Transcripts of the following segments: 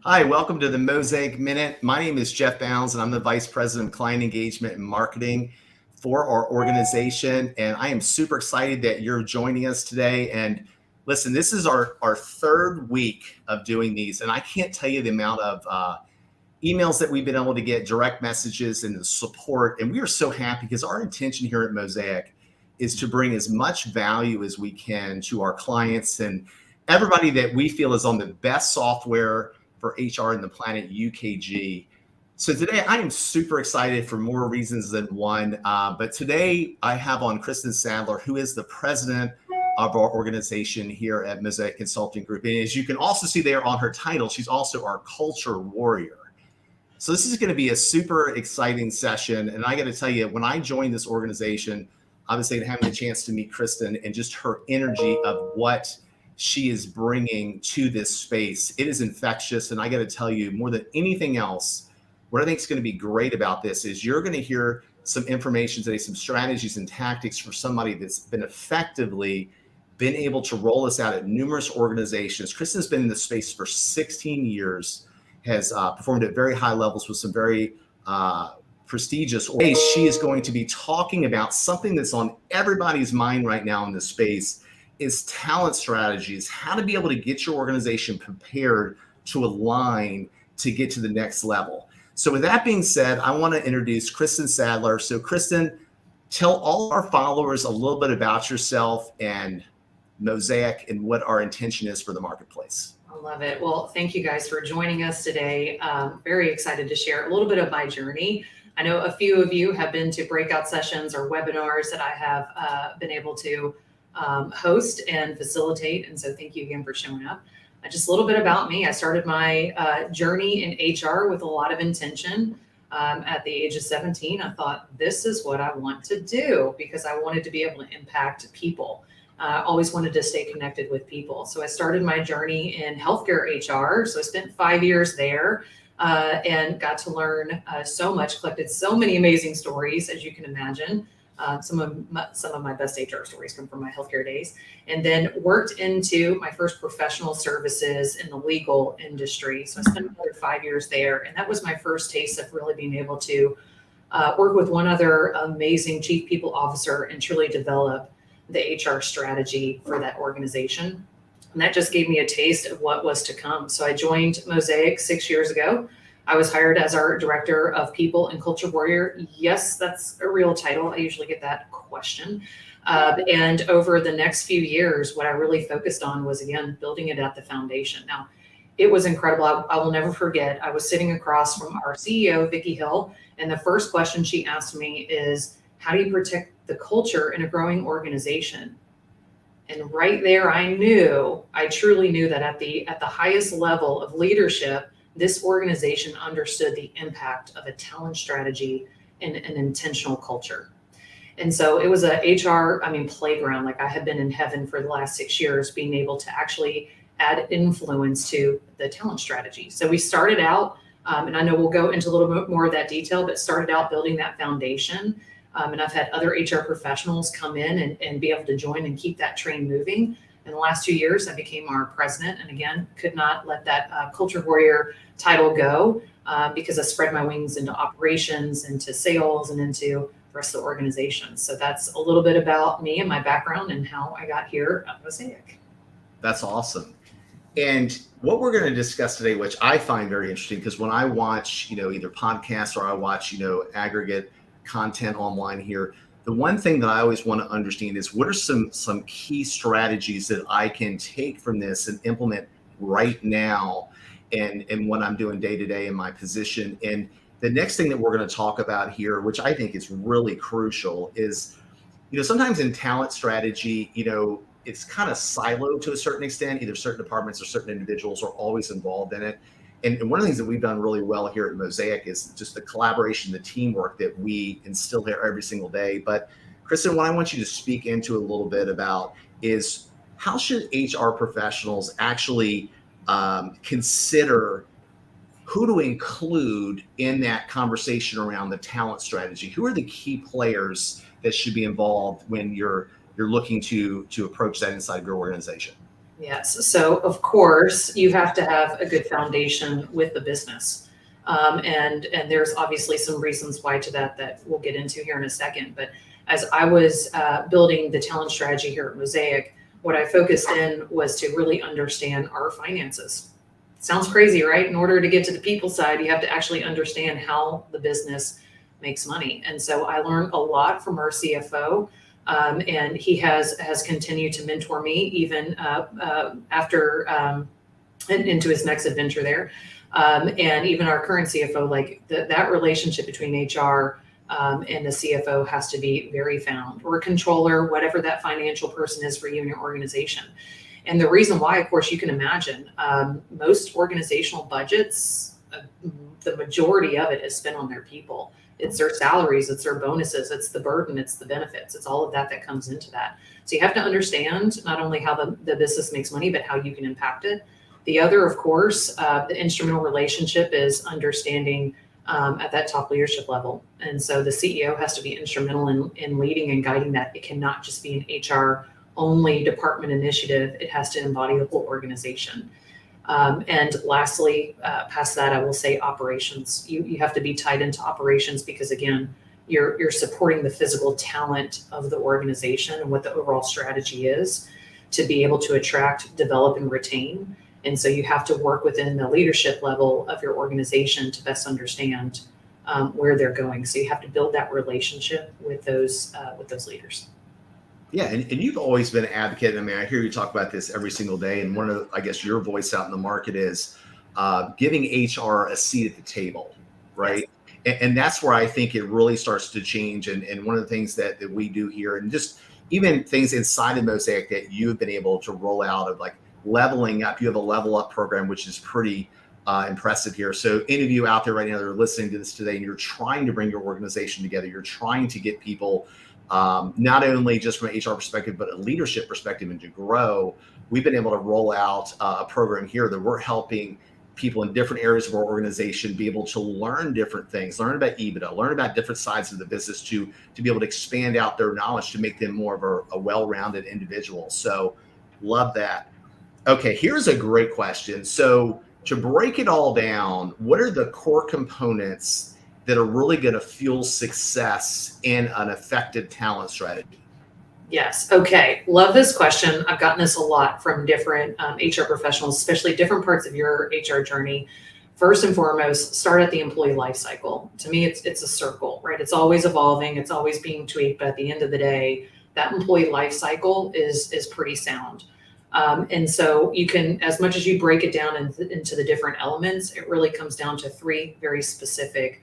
Hi, welcome to the Mosaic Minute. My name is Jeff Bounds, and I'm the Vice President of Client Engagement and Marketing for our organization. And I am super excited that you're joining us today. And listen, this is our third week of doing these, and I can't tell you the amount of emails that we've been able to get, direct messages, and the support. And we are so happy because our intention here at Mosaic is to bring as much value as we can to our clients and everybody that we feel is on the best software for HR in the planet, UKG. So today I am super excited for more reasons than one. But today I have on Krystyn Sadler, who is the president of our organization here at Mosaic Consulting Group. And as you can also see there on her title, she's also our culture warrior. So this is going to be a super exciting session. And I got to tell you, when I joined this organization, obviously having the chance to meet Krystyn and just her energy of what she is bringing to this space, it is infectious. And I got to tell you, more than anything else, what I think is going to be great about this is you're going to hear some information today, some strategies and tactics for somebody that's been effectively been able to roll this out at numerous organizations. Krystyn's been in this space for 16 years, has performed at very high levels with some very prestigious. She is going to be talking about something that's on everybody's mind right now in this space, is talent strategies, how to be able to get your organization prepared to align to get to the next level. So with that being said, I want to introduce Krystyn Sadler. So Krystyn, tell all our followers a little bit about yourself and Mosaic and what our intention is for the marketplace. I love it. Well, thank you guys for joining us today. Very excited to share a little bit of my journey. I know a few of you have been to breakout sessions or webinars that I have been able to host and facilitate. And so thank you again for showing up. Just a little bit about me. I started my journey in HR with a lot of intention. At the age of 17, I thought, this is what I want to do because I wanted to be able to impact people. Always wanted to stay connected with people. So I started my journey in healthcare HR. So I spent 5 years there and got to learn so much, collected so many amazing stories, as you can imagine. Some of my best HR stories come from my healthcare days, and then worked into my first professional services in the legal industry. So I spent another 5 years there, and that was my first taste of really being able to work with one other amazing chief people officer and truly develop the HR strategy for that organization. And that just gave me a taste of what was to come. So I joined Mosaic 6 years ago. I was hired as our director of people and culture warrior. Yes, that's a real title. I usually get that question. And over the next few years, what I really focused on was, again, building it at the foundation. Now, it was incredible. I will never forget. I was sitting across from our CEO, Vicki Hill, and the first question she asked me is, how do you protect the culture in a growing organization? And right there, I truly knew that at the highest level of leadership, this organization understood the impact of a talent strategy and an intentional culture. And so it was a HR, playground. Like I had been in heaven for the last 6 years, being able to actually add influence to the talent strategy. So we started out, and I know we'll go into a little bit more of that detail, but started out building that foundation. And I've had other HR professionals come in and be able to join and keep that train moving. In the last 2 years, I became our president, and again, could not let that culture warrior title go because I spread my wings into operations, into sales, and into the rest of the organization. So that's a little bit about me and my background and how I got here at Mosaic. That's awesome. And what we're going to discuss today, which I find very interesting, because when I watch, either podcasts or I watch, aggregate content online here, the one thing that I always want to understand is what are some key strategies that I can take from this and implement right now and what I'm doing day to day in my position. And the next thing that we're going to talk about here, which I think is really crucial, is, sometimes in talent strategy, it's kind of siloed to a certain extent. Either certain departments or certain individuals are always involved in it. And one of the things that we've done really well here at Mosaic is just the collaboration, the teamwork that we instill here every single day. But Krystyn, what I want you to speak into a little bit about is how should HR professionals actually consider who to include in that conversation around the talent strategy? Who are the key players that should be involved when you're looking to approach that inside your organization? Yes. So of course you have to have a good foundation with the business. And there's obviously some reasons why to that we'll get into here in a second. But as I was building the talent strategy here at Mosaic, what I focused in was to really understand our finances. Sounds crazy, right? In order to get to the people side, you have to actually understand how the business makes money. And so I learned a lot from our CFO. And he has continued to mentor me even after into his next adventure there. And even our current CFO, like that relationship between HR and the CFO has to be very found, or a controller, whatever that financial person is for you and your organization. And the reason why, of course, you can imagine most organizational budgets, the majority of it is spent on their people. It's their salaries, it's their bonuses, it's the burden, it's the benefits, it's all of that comes into that. So you have to understand not only how the business makes money, but how you can impact it. The other, of course, the instrumental relationship is understanding at that top leadership level. And so the CEO has to be instrumental in leading and guiding that. It cannot just be an HR only department initiative. It has to embody the whole organization. And lastly, past that, I will say operations. You have to be tied into operations because, again, you're supporting the physical talent of the organization and what the overall strategy is to be able to attract, develop, and retain. And so you have to work within the leadership level of your organization to best understand where they're going. So you have to build that relationship with those leaders. Yeah, and you've always been an advocate. I mean, I hear you talk about this every single day. And one of, I guess, your voice out in the market is giving HR a seat at the table, right? Yes. And that's where I think it really starts to change. And one of the things that we do here, and just even things inside of Mosaic that you've been able to roll out of like leveling up. You have a level up program, which is pretty impressive here. So any of you out there right now that are listening to this today and you're trying to bring your organization together, you're trying to get people not only just from an HR perspective, but a leadership perspective and to grow, we've been able to roll out a program here that we're helping people in different areas of our organization be able to learn different things, learn about EBITDA, learn about different sides of the business to be able to expand out their knowledge to make them more of a well-rounded individual. So love that. Okay, here's a great question. So to break it all down, what are the core components that are really going to fuel success in an effective talent strategy? Yes. Okay. Love this question. I've gotten this a lot from different HR professionals, especially different parts of your HR journey. First and foremost, start at the employee life cycle. To me, it's a circle, right? It's always evolving. It's always being tweaked. But at the end of the day, that employee life cycle is pretty sound. And so you can, as much as you break it down into the different elements, it really comes down to three very specific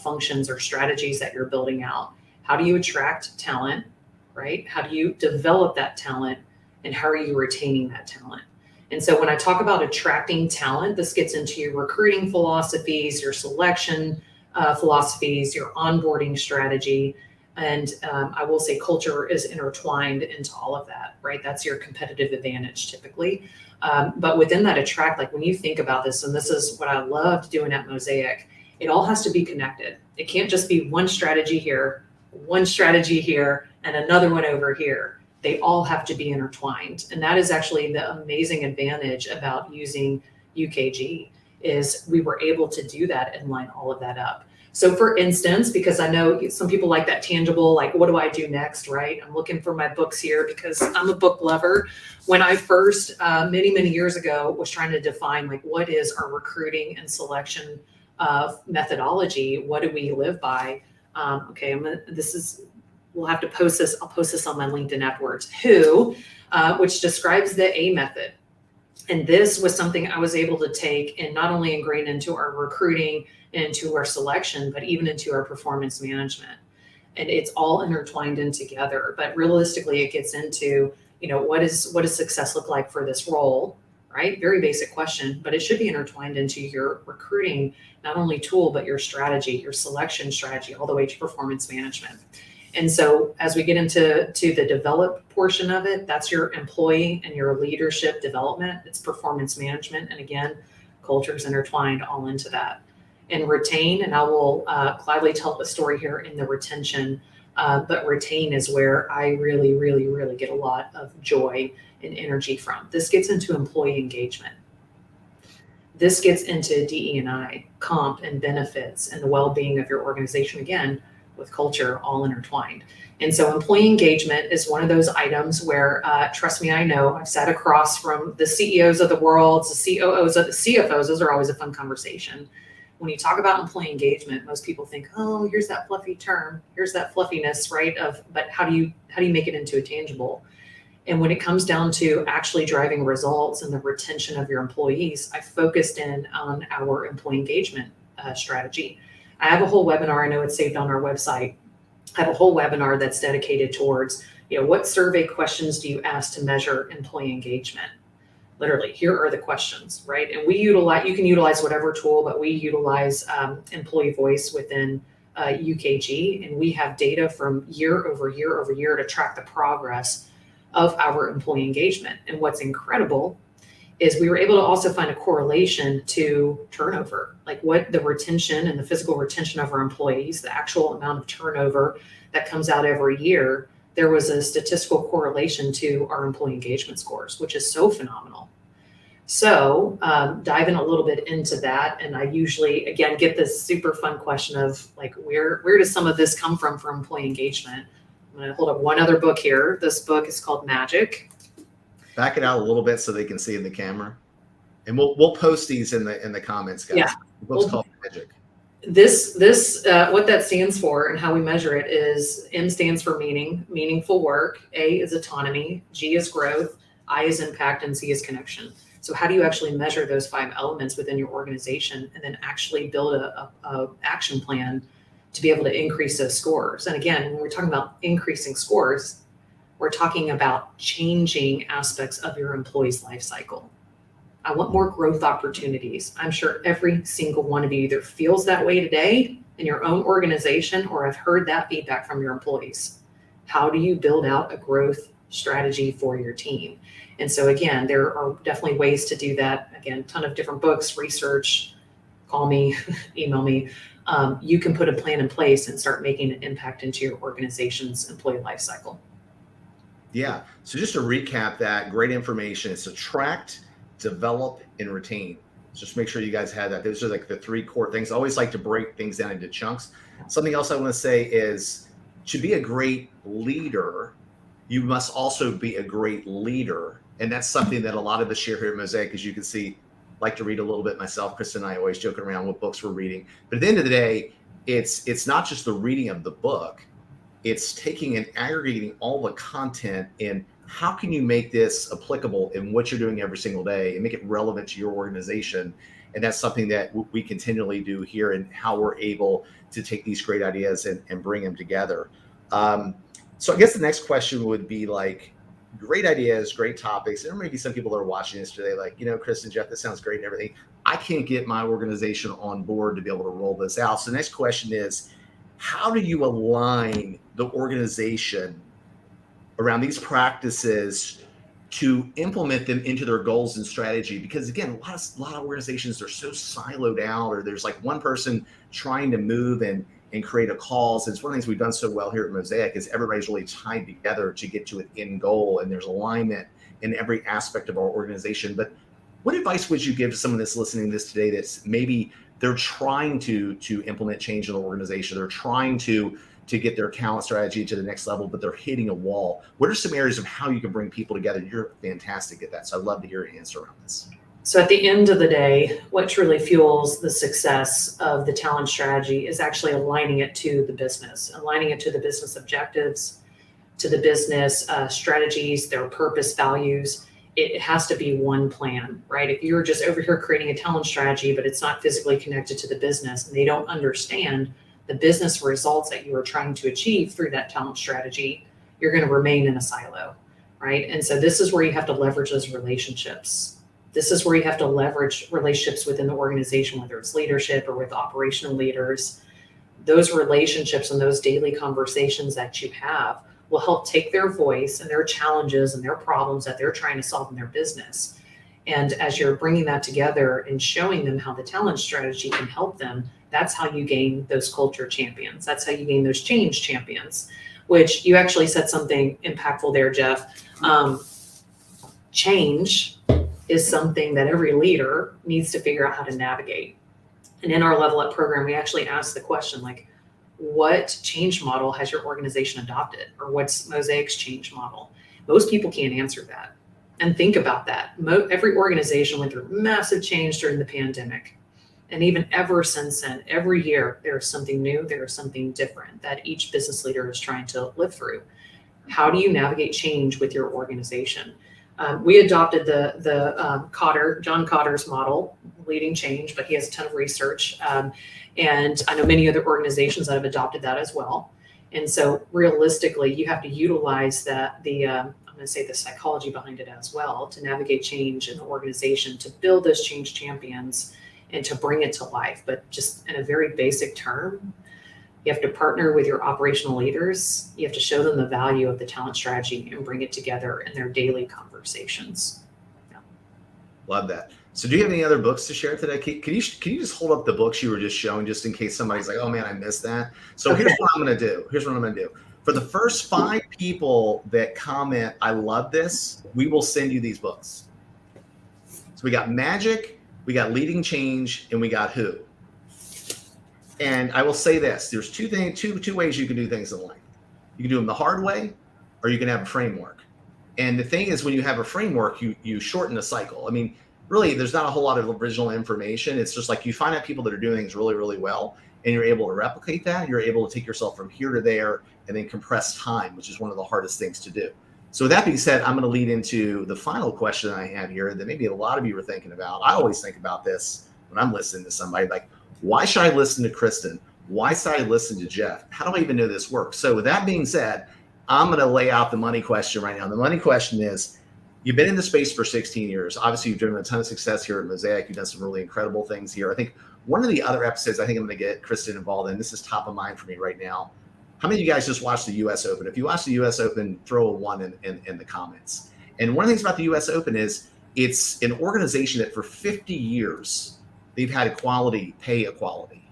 functions or strategies that you're building out. How do you attract talent, right? How do you develop that talent? And how are you retaining that talent? And so when I talk about attracting talent, this gets into your recruiting philosophies, your selection philosophies, your onboarding strategy. And I will say culture is intertwined into all of that, right? That's your competitive advantage typically. But within that attract, like when you think about this, and this is what I loved doing at Mosaic, it all has to be connected. It can't just be one strategy here, and another one over here. They all have to be intertwined. And that is actually the amazing advantage about using UKG is we were able to do that and line all of that up. So for instance, because I know some people like that tangible, like what do I do next, right? I'm looking for my books here because I'm a book lover. When I first, many years ago, was trying to define like what is our recruiting and selection methodology, what do we live by? Okay, we'll have to post this. I'll post this on my LinkedIn afterwards. Which describes the A method. And this was something I was able to take and not only ingrain into our recruiting and into our selection, but even into our performance management. And it's all intertwined in together. But realistically, it gets into, what does success look like for this role, right? Very basic question, but it should be intertwined into your recruiting, not only tool, but your strategy, your selection strategy, all the way to performance management. And so as we get into the develop portion of it, that's your employee and your leadership development. It's performance management. And again, culture is intertwined all into that. And retain, and I will gladly tell the story here in the retention. But retain is where I really, really, really get a lot of joy and energy from. This gets into employee engagement. This gets into DE&I, comp and benefits, and the well-being of your organization, again, with culture all intertwined. And so employee engagement is one of those items where, trust me, I know, I've sat across from the CEOs of the world, the COOs of the CFOs. Those are always a fun conversation. When you talk about employee engagement, most people think, oh, here's that fluffy term, here's that fluffiness, right? But how do you make it into a tangible? And when it comes down to actually driving results and the retention of your employees, I focused in on our employee engagement strategy. I have a whole webinar. I know it's saved on our website. I have a whole webinar that's dedicated towards, what survey questions do you ask to measure employee engagement? Literally, here are the questions, right? And you can utilize whatever tool, but we utilize employee voice within UKG, and we have data from year over year over year to track the progress of our employee engagement. And what's incredible is we were able to also find a correlation to turnover, like what the retention and the physical retention of our employees, the actual amount of turnover that comes out every year. There was a statistical correlation to our employee engagement scores, which is so phenomenal. So diving a little bit into that, and I usually, again, get this super fun question of like, where does some of this come from for employee engagement? I'm going to hold up one other book here. This book is called Magic. Back it out a little bit so they can see in the camera, and we'll post these in the comments, guys. Yeah. The book's called Magic. This what that stands for and how we measure it is M stands for meaningful work. A is autonomy. G is growth. I is impact, and C is connection. So how do you actually measure those 5 elements within your organization and then actually build a action plan to be able to increase those scores? And again, when we're talking about increasing scores, we're talking about changing aspects of your employee's life cycle. I want more growth opportunities. I'm sure every single one of you either feels that way today in your own organization, or have heard that feedback from your employees. How do you build out a growth strategy for your team? And so again, there are definitely ways to do that. Again, a ton of different books, research, call me, email me. You can put a plan in place and start making an impact into your organization's employee life cycle. Yeah. So just to recap that, great information. It's attract, develop, and retain. So just make sure you guys have that. Those are like the 3 core things. I always like to break things down into chunks. Something else I want to say is, to be a great leader, you must also be a great leader. And that's something that a lot of us share here at Mosaic, as you can see, like to read a little bit myself. Krystyn and I always joking around what books we're reading. But at the end of the day, it's not just the reading of the book. It's taking and aggregating all the content and how can you make this applicable in what you're doing every single day and make it relevant to your organization. And that's something that we continually do here, and how we're able to take these great ideas and bring them together. So I guess the next question would be like, great ideas, great topics. There may be some people that are watching this today like, Krystyn, Jeff, this sounds great and everything. I can't get my organization on board to be able to roll this out. So the next question is, how do you align the organization around these practices to implement them into their goals and strategy? Because again, a lot of organizations are so siloed out, or there's like one person trying to move and create a cause. And it's one of the things we've done so well here at Mosaic is everybody's really tied together to get to an end goal, and there's alignment in every aspect of our organization. But what advice would you give to someone that's listening to this today that's maybe they're trying to implement change in the organization, they're trying to get their talent strategy to the next level, but they're hitting a wall? What are some areas of how you can bring people together? You're fantastic at that. So I'd love to hear your answer around this. So at the end of the day, what truly fuels the success of the talent strategy is actually aligning it to the business, aligning it to the business objectives, to the business strategies, their purpose, values. It has to be one plan, right? If you're just over here creating a talent strategy, but it's not physically connected to the business, and they don't understand the business results that you are trying to achieve through that talent strategy, you're going to remain in a silo, right? And so this is where you have to leverage those relationships. This is where you have to leverage relationships within the organization, whether it's leadership or with operational leaders. Those relationships and those daily conversations that you have will help take their voice and their challenges and their problems that they're trying to solve in their business. And as you're bringing that together and showing them how the talent strategy can help them That's how you gain those culture champions. That's how you gain those change champions, which you actually said something impactful there, Jeff. Change is something that every leader needs to figure out how to navigate. And in our Level Up program, we actually ask the question, like, what change model has your organization adopted? Or what's Mosaic's change model? Most people can't answer that. And think about that. Every organization went through massive change during the pandemic. And even ever since then, every year, there is something new, there is something different that each business leader is trying to live through. How do you navigate change with your organization? We adopted the John Cotter's model, leading change, but he has a ton of research. And I know many other organizations that have adopted that as well. And so realistically, you have to utilize I'm going to say the psychology behind it as well to navigate change in the organization, to build those change champions and to bring it to life. But just in a very basic term, you have to partner with your operational leaders. You have to show them the value of the talent strategy and bring it together in their daily conversations. Yeah. Love that. So do you have any other books to share today? Can you just hold up the books you were just showing, just in case somebody's like, oh man, I missed that. So okay. Here's what I'm going to do. For the first 5 people that comment, I love this, we will send you these books. So we got Magic, we got Leading Change, and we got Who. And I will say this, there's two ways you can do things in life. You can do them the hard way, or you can have a framework. And the thing is, when you have a framework, you shorten the cycle. I mean, really, there's not a whole lot of original information. It's just like you find out people that are doing things really, really well, and you're able to replicate that. You're able to take yourself from here to there and then compress time, which is one of the hardest things to do. So with that being said, I'm going to lead into the final question I have here that maybe a lot of you are thinking about. I always think about this when I'm listening to somebody, like, why should I listen to Krystyn? Why should I listen to Jeff? How do I even know this works? So with that being said, I'm going to lay out the money question right now. The money question is, you've been in the space for 16 years. Obviously, you've driven a ton of success here at Mosaic. You've done some really incredible things here. I think one of the other episodes I think I'm going to get Krystyn involved in, this is top of mind for me right now. How many of you guys just watched the U.S. Open? If you watched the U.S. Open, throw a 1 in the comments. And one of the things about the U.S. Open is it's an organization that for 50 years, they've had pay equality.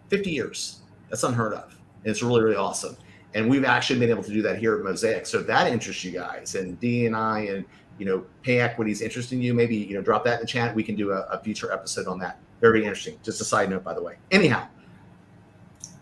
50 years. That's unheard of. And it's really, really awesome. And we've actually been able to do that here at Mosaic. So if that interests you guys, and D&I and pay equity is interesting to you, maybe drop that in the chat. We can do a future episode on that. Very interesting. Just a side note, by the way. Anyhow,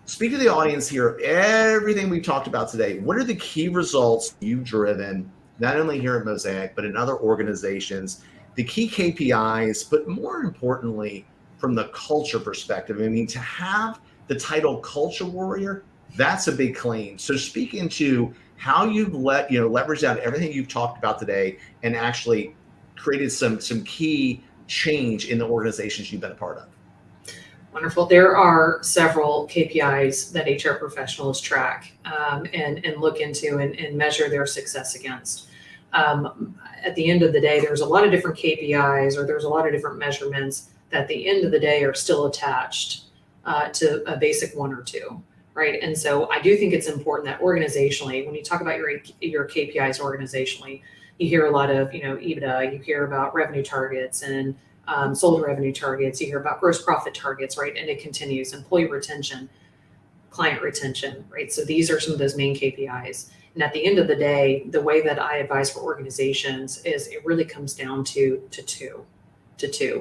speak to the audience here. Everything we've talked about today, what are the key results you've driven, not only here at Mosaic, but in other organizations, the key KPIs, but more importantly, from the culture perspective? I mean, to have the title Culture Warrior, that's a big claim. So speak into how you've leveraged out everything you've talked about today and actually created some key change in the organizations you've been a part of. Wonderful. There are several KPIs that HR professionals track and look into and measure their success against. At the end of the day, there's a lot of different KPIs, or there's a lot of different measurements that at the end of the day are still attached to a basic 1 or 2. Right. And so I do think it's important that organizationally, when you talk about your KPIs organizationally, you hear a lot of, EBITDA, you hear about revenue targets and sold revenue targets, you hear about gross profit targets, right? And it continues, employee retention, client retention, right? So these are some of those main KPIs. And at the end of the day, the way that I advise for organizations is it really comes down to two.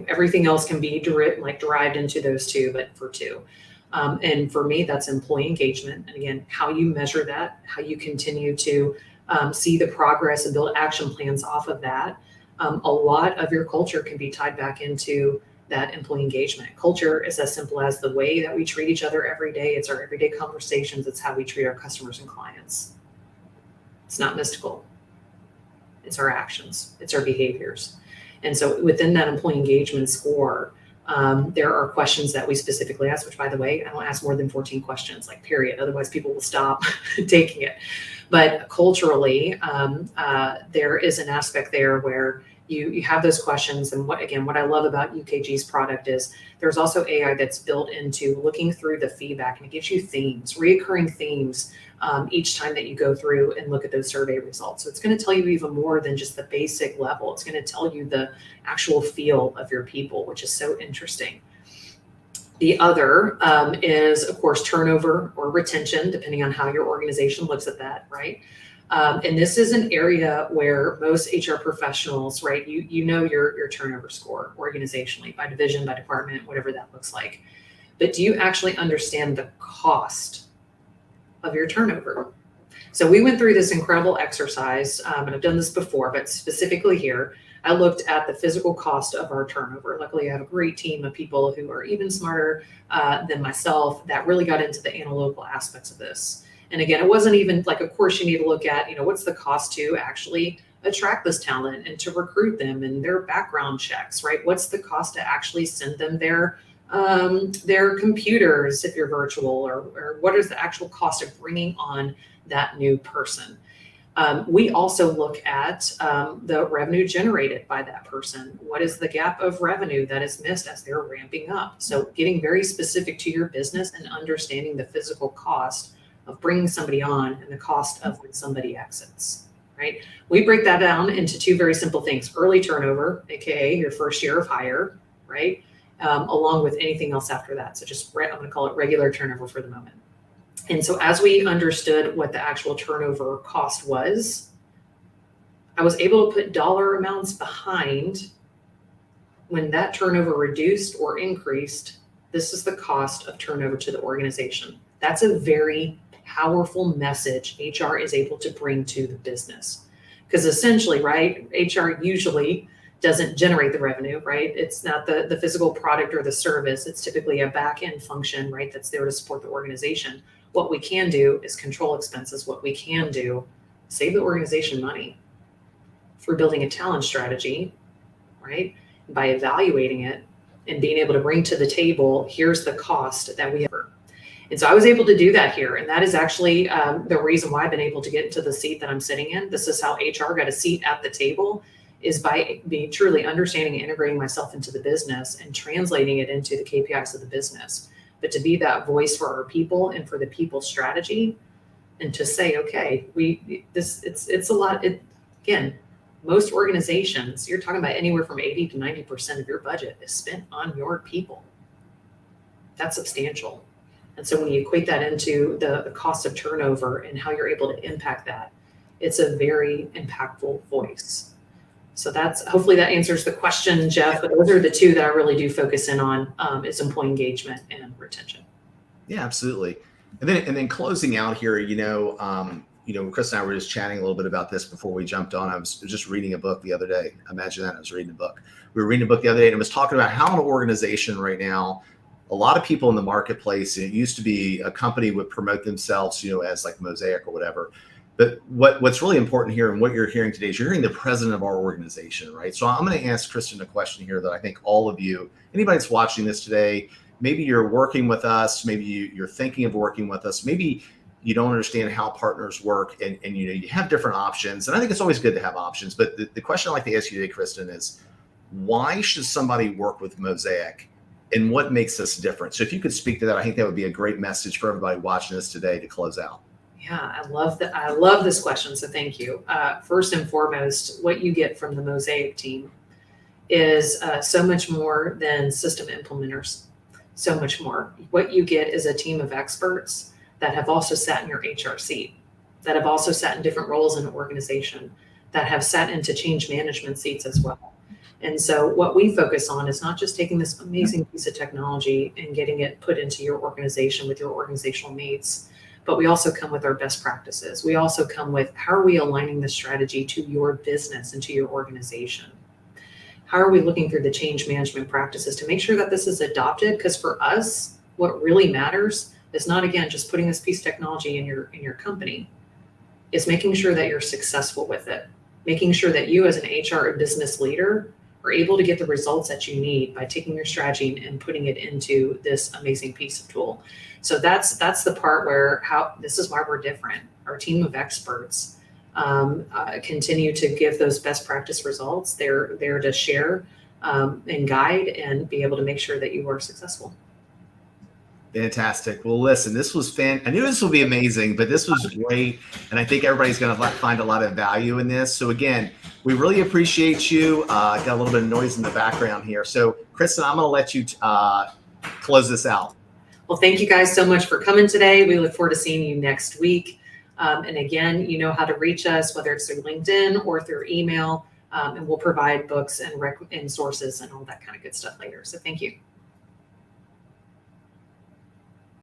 Everything else can be derived into those 2, but for 2. And for me, that's employee engagement. And again, how you measure that, how you continue to see the progress and build action plans off of that. A lot of your culture can be tied back into that employee engagement. Culture is as simple as the way that we treat each other every day. It's our everyday conversations. It's how we treat our customers and clients. It's not mystical. It's our actions. It's our behaviors. And so within that employee engagement score, there are questions that we specifically ask, which, by the way, I don't ask more than 14 questions, period. Otherwise, people will stop taking it. But culturally, there is an aspect there where you have those questions. And what I love about UKG's product is there's also AI that's built into looking through the feedback, and it gives you themes, reoccurring themes each time that you go through and look at those survey results. So it's going to tell you even more than just the basic level. It's going to tell you the actual feel of your people, which is so interesting. The other is, of course, turnover or retention, depending on how your organization looks at that, right? And this is an area where most HR professionals, right, you know your turnover score organizationally, by division, by department, whatever that looks like. But do you actually understand the cost of your turnover? So we went through this incredible exercise, and I've done this before, but specifically here, I looked at the physical cost of our turnover. Luckily, I have a great team of people who are even smarter than myself that really got into the analytical aspects of this. And again, it wasn't even like, of course, you need to look at, what's the cost to actually attract this talent and to recruit them and their background checks, right? What's the cost to actually send them their computers if you're virtual, or what is the actual cost of bringing on that new person? We also look at the revenue generated by that person. What is the gap of revenue that is missed as they're ramping up? So getting very specific to your business and understanding the physical cost of bringing somebody on and the cost of when somebody exits, right? We break that down into two very simple things: early turnover, AKA your first year of hire, right? Along with anything else after that. So just, I'm going to call it regular turnover for the moment. And so as we understood what the actual turnover cost was, I was able to put dollar amounts behind when that turnover reduced or increased. This is the cost of turnover to the organization. That's a very powerful message HR is able to bring to the business. Because essentially, right, HR usually doesn't generate the revenue, right? It's not the physical product or the service. It's typically a back-end function, right, that's there to support the organization. What we can do is control expenses. What we can do, save the organization money through building a talent strategy, right? By evaluating it and being able to bring to the table, here's the cost that we have. And so I was able to do that here. And that is actually the reason why I've been able to get into the seat that I'm sitting in. This is how HR got a seat at the table, is by being truly understanding and integrating myself into the business and translating it into the KPIs of the business. But to be that voice for our people and for the people strategy, and to say, okay, it's a lot. Again, most organizations, you're talking about anywhere from 80 to 90% of your budget is spent on your people. That's substantial. And so when you equate that into the cost of turnover and how you're able to impact that, it's a very impactful voice. So hopefully that answers the question, Jeff, but those are the two that I really do focus in on, is employee engagement and retention. Yeah, absolutely. And then closing out here, Krystyn and I were just chatting a little bit about this before we jumped on. I was just reading a book the other day. Imagine that, I was reading a book. We were reading a book the other day and it was talking about how an organization right now, a lot of people in the marketplace, it used to be a company would promote themselves, as like Mosaic or whatever. But what's really important here and what you're hearing today is you're hearing the president of our organization, right? So I'm going to ask Krystyn a question here that I think all of you, anybody that's watching this today, maybe you're working with us, maybe you're thinking of working with us, maybe you don't understand how partners work and you have different options. And I think it's always good to have options. But the question I'd like to ask you today, Krystyn, is why should somebody work with Mosaic and what makes us different? So if you could speak to that, I think that would be a great message for everybody watching this today to close out. Yeah, I love this question. So thank you. First and foremost, what you get from the Mosaic team is so much more than system implementers. So much more. What you get is a team of experts that have also sat in your HR seat, that have also sat in different roles in an organization, that have sat into change management seats as well. And so what we focus on is not just taking this amazing piece of technology and getting it put into your organization with your organizational mates, but we also come with our best practices. We also come with, how are we aligning the strategy to your business and to your organization? How are we looking through the change management practices to make sure that this is adopted? Because for us, what really matters is not, again, just putting this piece of technology in your company. It's making sure that you're successful with it, making sure that you as an HR or business leader are able to get the results that you need by taking your strategy and putting it into this amazing piece of tool. So that's the part where this is why we're different. Our team of experts continue to give those best practice results. They're there to share and guide and be able to make sure that you are successful. Fantastic. Well, listen, this was I knew this would be amazing, but this was great. And I think everybody's going to find a lot of value in this. So again, we really appreciate you. Got a little bit of noise in the background here. So Krystyn, I'm going to let you close this out. Well, thank you guys so much for coming today. We look forward to seeing you next week. And again, you know how to reach us, whether it's through LinkedIn or through email, and we'll provide books and sources and all that kind of good stuff later. So thank you.